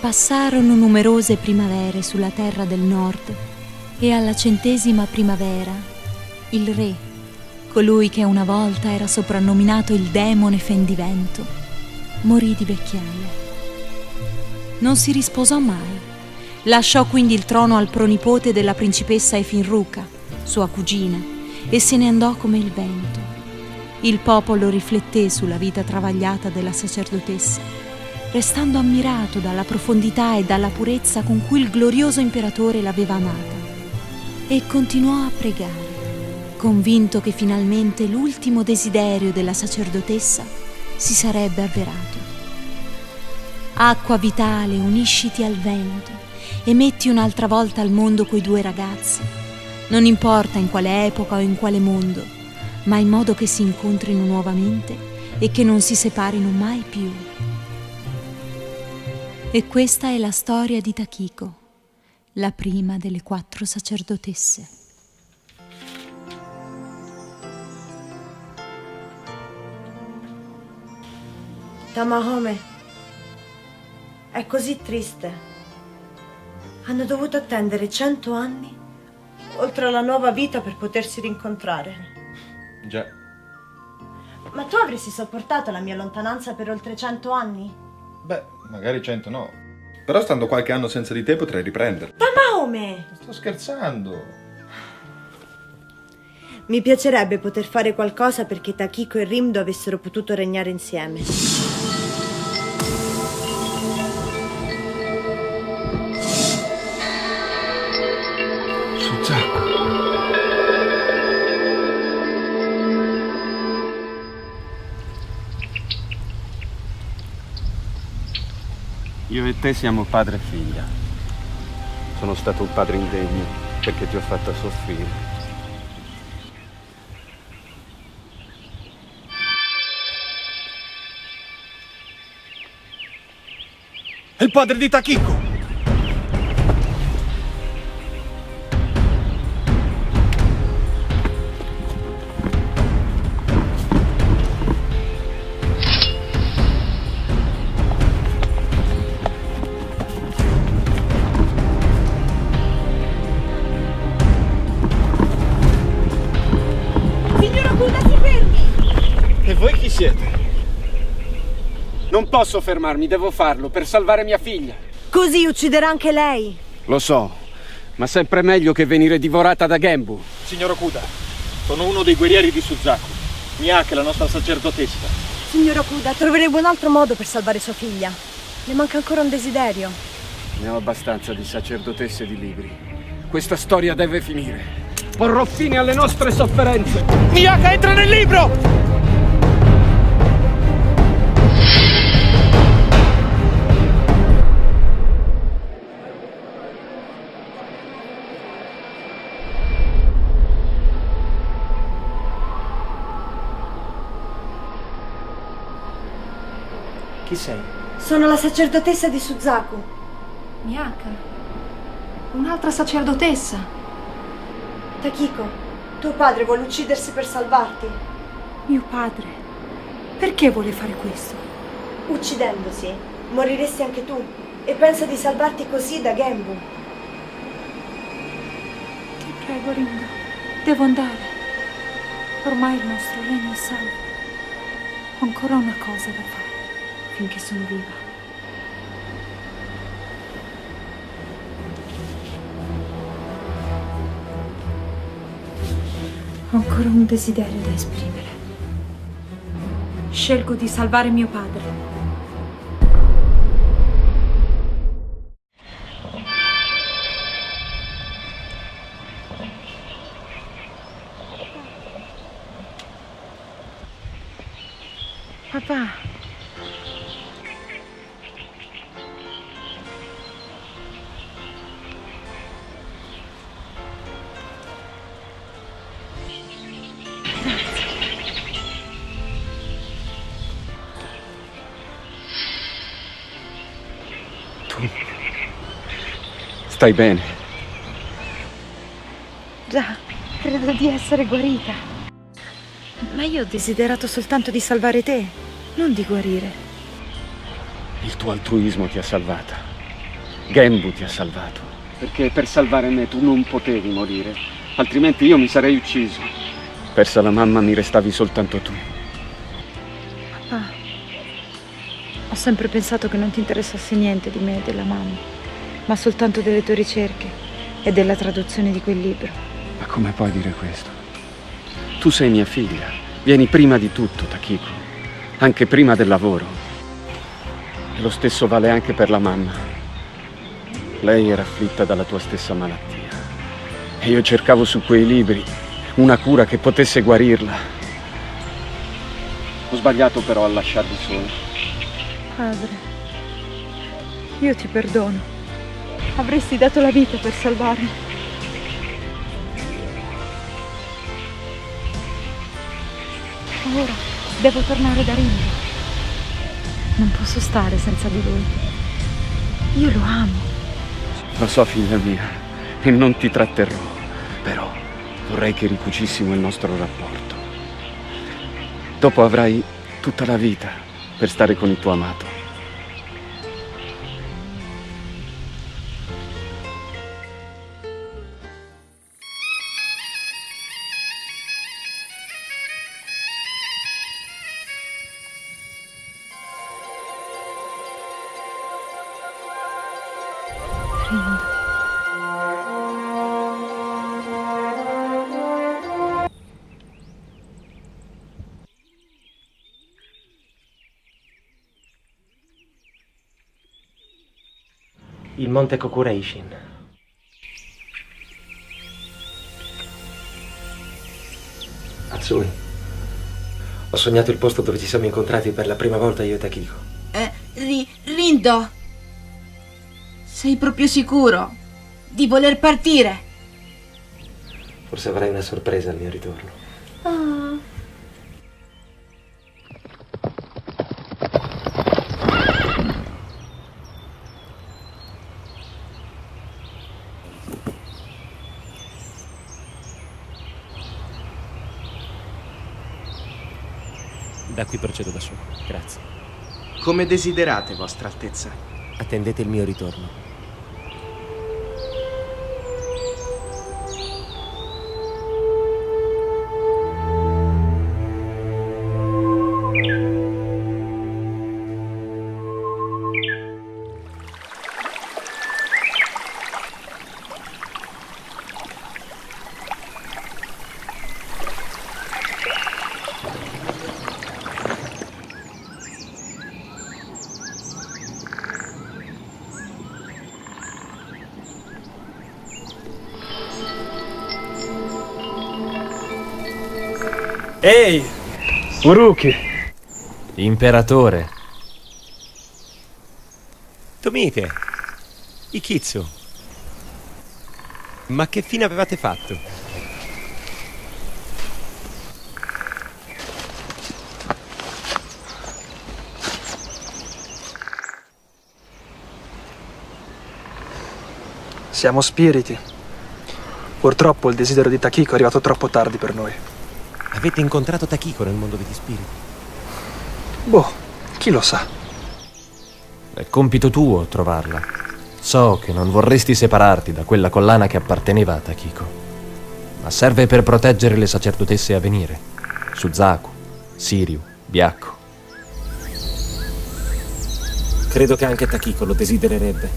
passarono numerose primavere sulla terra del nord e alla 100ª primavera il re, colui che una volta era soprannominato il demone fendivento, morì di vecchiaia. Non si risposò mai. Lasciò quindi il trono al pronipote della principessa Efinruca, sua cugina, e se ne andò come il vento. Il popolo rifletté sulla vita travagliata della sacerdotessa, restando ammirato dalla profondità e dalla purezza con cui il glorioso imperatore l'aveva amata, e continuò a pregare, convinto che finalmente l'ultimo desiderio della sacerdotessa si sarebbe avverato. Acqua vitale, unisciti al vento e metti un'altra volta al mondo quei due ragazzi, non importa in quale epoca o in quale mondo, ma in modo che si incontrino nuovamente e che non si separino mai più. E questa è la storia di Takiko, la prima delle 4 sacerdotesse. Tamahome è così triste. Hanno dovuto attendere 100 anni oltre alla nuova vita per potersi rincontrare. Già. Ma tu avresti sopportato la mia lontananza per oltre 100 anni? Beh, magari 100 no. Però stando qualche anno senza di te potrei riprendere. Tamahome! Sto scherzando. Mi piacerebbe poter fare qualcosa perché Takiko e Rimdo avessero potuto regnare insieme. Suzaku. Io e te siamo padre e figlia. Sono stato un padre indegno perché ti ho fatta soffrire. È il padre di Takiko! Signora Okuda, si fermi! E voi chi siete? Non posso fermarmi, devo farlo per salvare mia figlia. Così ucciderà anche lei. Lo so, ma sempre meglio che venire divorata da Genbu. Signor Okuda, sono uno dei guerrieri di Suzaku. Miyake, la nostra sacerdotessa. Signor Okuda, troveremo un altro modo per salvare sua figlia. Le manca ancora un desiderio. Ne ho abbastanza di sacerdotesse e di libri. Questa storia deve finire. Porrò fine alle nostre sofferenze. Miyake, entra nel libro! Chi sei? Sono la sacerdotessa di Suzaku. Miyake, un'altra sacerdotessa. Takiko, tuo padre vuole uccidersi per salvarti. Mio padre, perché vuole fare questo? Uccidendosi, moriresti anche tu. E pensa di salvarti così da Genbu. Ti prego, Ringo, devo andare. Ormai il nostro regno è salvo. Ho ancora una cosa da fare finché sono viva. Ho ancora un desiderio da esprimere. Scelgo di salvare mio padre. Papà. Stai bene? Già, credo di essere guarita. Ma io ho desiderato soltanto di salvare te, non di guarire. Il tuo altruismo ti ha salvata. Genbu ti ha salvato, perché per salvare me tu non potevi morire, altrimenti io mi sarei ucciso. Persa la mamma, mi restavi soltanto tu. Papà, ho sempre pensato che non ti interessasse niente di me e della mamma, ma soltanto delle tue ricerche e della traduzione di quel libro. Ma come puoi dire questo? Tu sei mia figlia, vieni prima di tutto, Takiko, anche prima del lavoro. E lo stesso vale anche per la mamma. Lei era afflitta dalla tua stessa malattia e io cercavo su quei libri una cura che potesse guarirla. Ho sbagliato però a lasciarvi solo. Padre, io ti perdono. Avresti dato la vita per salvarmi. Ora devo tornare da Ringo. Non posso stare senza di lui. Io lo amo. Lo so, figlia mia, e non ti tratterrò, però vorrei che ricucissimo il nostro rapporto. Dopo avrai tutta la vita per stare con il tuo amato. Rindo. Il monte Kokureishin. Atsui, ho sognato il posto dove ci siamo incontrati per la prima volta io e Takiko. Rindo, sei proprio sicuro di voler partire? Forse avrai una sorpresa al mio ritorno. Oh. Da qui procedo da solo, grazie. Come desiderate, Vostra Altezza. Attendete il mio ritorno. Ehi! Uruki! Imperatore! Tomite! Ikitsu! Ma che fine avevate fatto? Siamo spiriti. Purtroppo il desiderio di Takiko è arrivato troppo tardi per noi. Avete incontrato Takiko nel mondo degli spiriti? Boh, chi lo sa. È compito tuo trovarla. So che non vorresti separarti da quella collana che apparteneva a Takiko, ma serve per proteggere le sacerdotesse a venire. Suzaku, Siryu, Byakko. Credo che anche Takiko lo desidererebbe.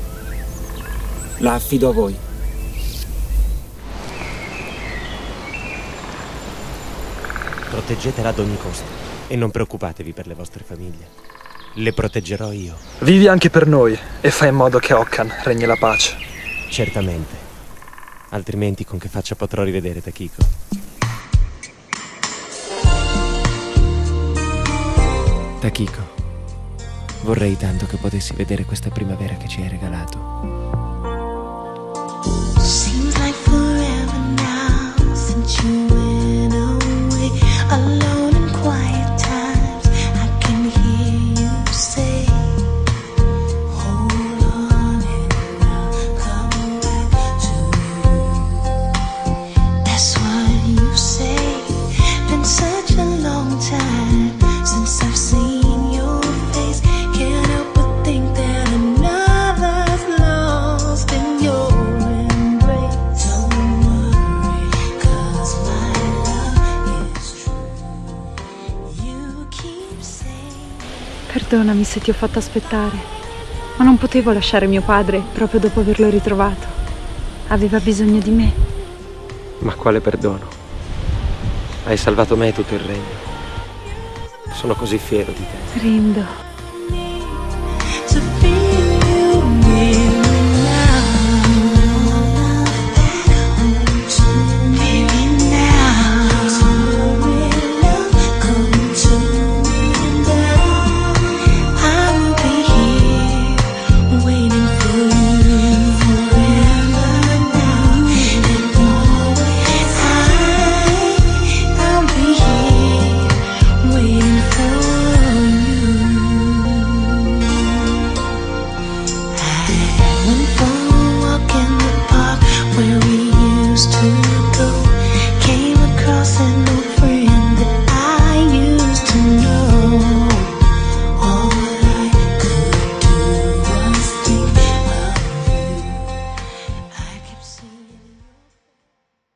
La affido a voi. Proteggetela ad ogni costo e non preoccupatevi per le vostre famiglie. Le proteggerò io. Vivi anche per noi e fai in modo che Okkan regni la pace. Certamente. Altrimenti con che faccia potrò rivedere Takiko? Takiko, vorrei tanto che potessi vedere questa primavera che ci hai regalato. Seems like forever now since you went away. Alone in quiet times, I can hear you say, hold on and I'll come back to you. That's what you say. Been such a long time since I've seen your face. Can't help but think that another's lost. Perdonami se ti ho fatto aspettare, ma non potevo lasciare mio padre proprio dopo averlo ritrovato. Aveva bisogno di me. Ma quale perdono? Hai salvato me e tutto il regno. Sono così fiero di te. Rindo. To feel you near now. Baby, now. Come to me now. I will be here waiting for you forever now and always. I'll be here waiting for you. I went for a walk in the park where we used to go. Came across an